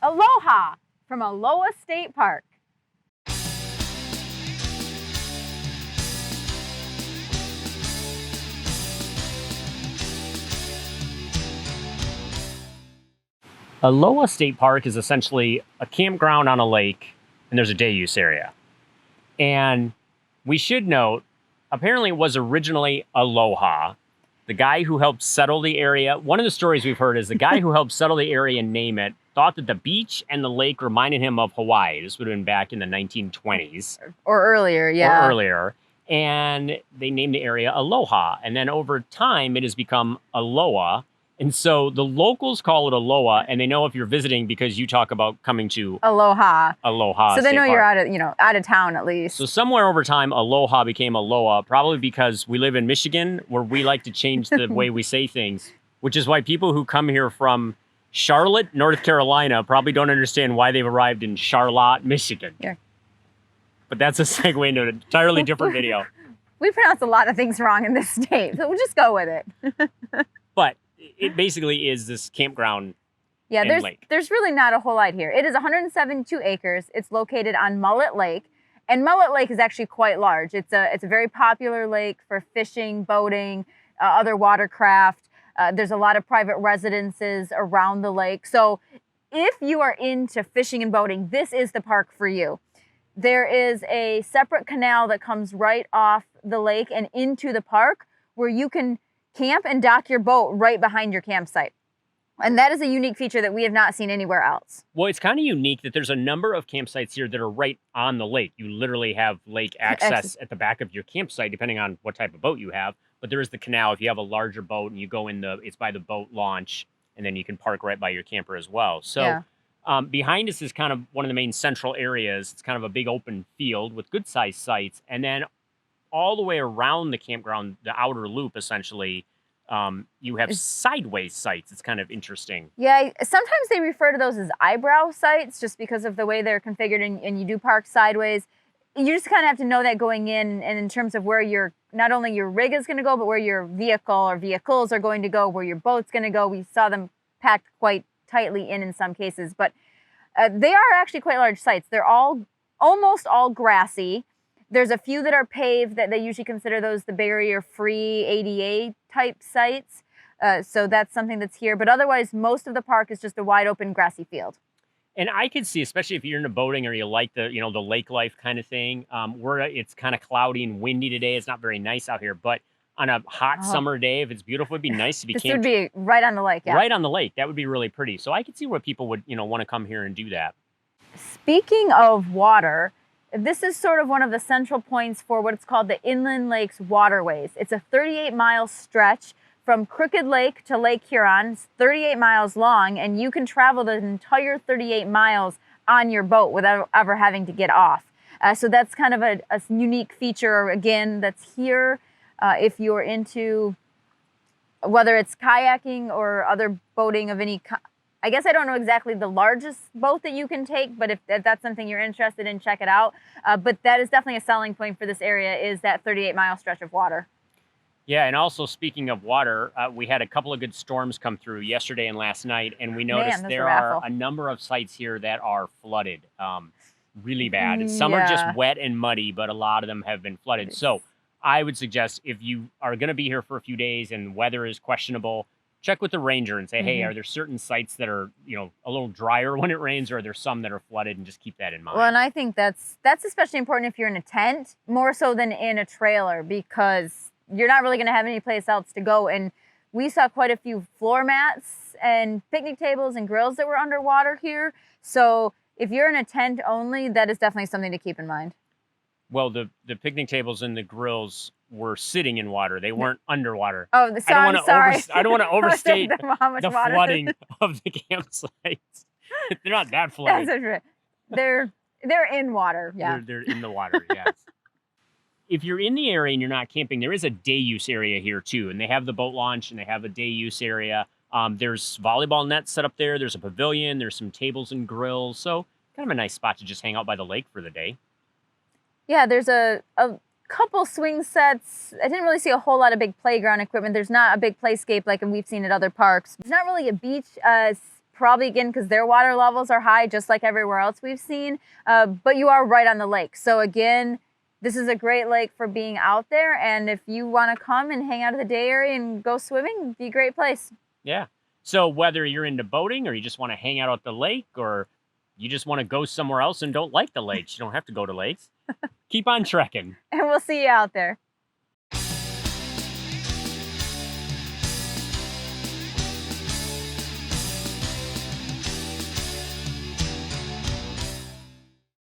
Aloha from Aloha State Park. Aloha State Park is essentially a campground on a lake, and there's a day use area. And we should note, apparently it was originally Alo-HA. The guy who helped settle the area, one of the stories we've heard is the guy who helped settle the area and name it thought that the beach and the lake reminded him of Hawaii. This would have been back in the 1920s. Or earlier, yeah. Or earlier. And they named the area Aloha. And then over time, it has become Aloha. And so the locals call it Aloha, and they know if you're visiting because you talk about coming to Aloha. Aloha. So they know State you're Park. out of town at least. So somewhere over time, Aloha became Aloha, probably because we live in Michigan, where we like to change the way we say things, which is why people who come here from Charlotte, North Carolina, probably don't understand why they've arrived in Charlotte, Michigan. Yeah. But that's a segue into an entirely different video. We pronounce a lot of things wrong in this state, so we'll just go with it. But it basically is this campground. Yeah, and lake. There's really not a whole lot here. It is 172 acres. It's located on Mullet Lake, and Mullet Lake is actually quite large. It's a very popular lake for fishing, boating, other watercraft. There's a lot of private residences around the lake. So if you are into fishing and boating, this is the park for you. There is a separate canal that comes right off the lake and into the park where you can camp and dock your boat right behind your campsite. And that is a unique feature that we have not seen anywhere else. Well, it's kind of unique that there's a number of campsites here that are right on the lake. You literally have lake access at the back of your campsite, depending on what type of boat you have. But there is the canal. If you have a larger boat and you go in it's by the boat launch, and then you can park right by your camper as well. So yeah. Behind us is kind of one of the main central areas. It's kind of a big open field with good sized sites. And then all the way around the campground, the outer loop, essentially, you have sideways sites. It's kind of interesting. Yeah, sometimes they refer to those as eyebrow sites just because of the way they're configured, and you do park sideways. You just kind of have to know that going in, and in terms of where not only your rig is going to go, but where your vehicle or vehicles are going to go, where your boat's going to go. We saw them packed quite tightly in some cases, but they are actually quite large sites. They're almost all grassy. There's a few that are paved that they usually consider those the barrier-free ADA type sites. So that's something that's here. But otherwise, most of the park is just a wide open grassy field. And I could see, especially if you're into boating or you like the lake life kind of thing, it's kind of cloudy and windy today. It's not very nice out here. But on a hot summer day, if it's beautiful, it'd be nice to be camped. This would be right on the lake, yeah. Right on the lake. That would be really pretty. So I could see where people would, want to come here and do that. Speaking of water, this is sort of one of the central points for what's called the Inland Lakes Waterways. It's a 38-mile stretch from Crooked Lake to Lake Huron. It's 38 miles long, and you can travel the entire 38 miles on your boat without ever having to get off. So that's kind of a unique feature, again, that's here. If you're into whether it's kayaking or other boating of any kind. I guess I don't know exactly the largest boat that you can take, but if that's something you're interested in, check it out. But that is definitely a selling point for this area, is that 38-mile stretch of water. Yeah, and also speaking of water, we had a couple of good storms come through yesterday and last night, and we noticed there are a number of sites here that are flooded really bad. Some are just wet and muddy, but a lot of them have been flooded. So I would suggest if you are going to be here for a few days and weather is questionable, check with the ranger and say, hey, are there certain sites that are, a little drier when it rains, or are there some that are flooded, and just keep that in mind. Well, and I think that's especially important if you're in a tent, more so than in a trailer, because you're not really going to have any place else to go. And we saw quite a few floor mats and picnic tables and grills that were underwater here. So if you're in a tent only, that is definitely something to keep in mind. Well, the picnic tables and the grills were sitting in water. They weren't underwater. Oh, sorry. I don't want to overstate how much the water flooding of the campsites. They're not that flooded. That's true. They're in water. Yeah. They're in the water. Yes. If you're in the area and you're not camping, there is a day use area here too, and they have the boat launch and they have a day use area. There's volleyball nets set up there. There's a pavilion. There's some tables and grills. So kind of a nice spot to just hang out by the lake for the day. Yeah, there's a couple swing sets. I didn't really see a whole lot of big playground equipment. There's not a big playscape like we've seen at other parks. There's not really a beach probably, again, because their water levels are high, just like everywhere else we've seen. But you are right on the lake. So again, this is a great lake for being out there. And if you want to come and hang out at the day area and go swimming, it'd be a great place. Yeah. So whether you're into boating or you just want to hang out at the lake or you just want to go somewhere else and don't like the lakes, you don't have to go to lakes. Keep on trekking. And we'll see you out there.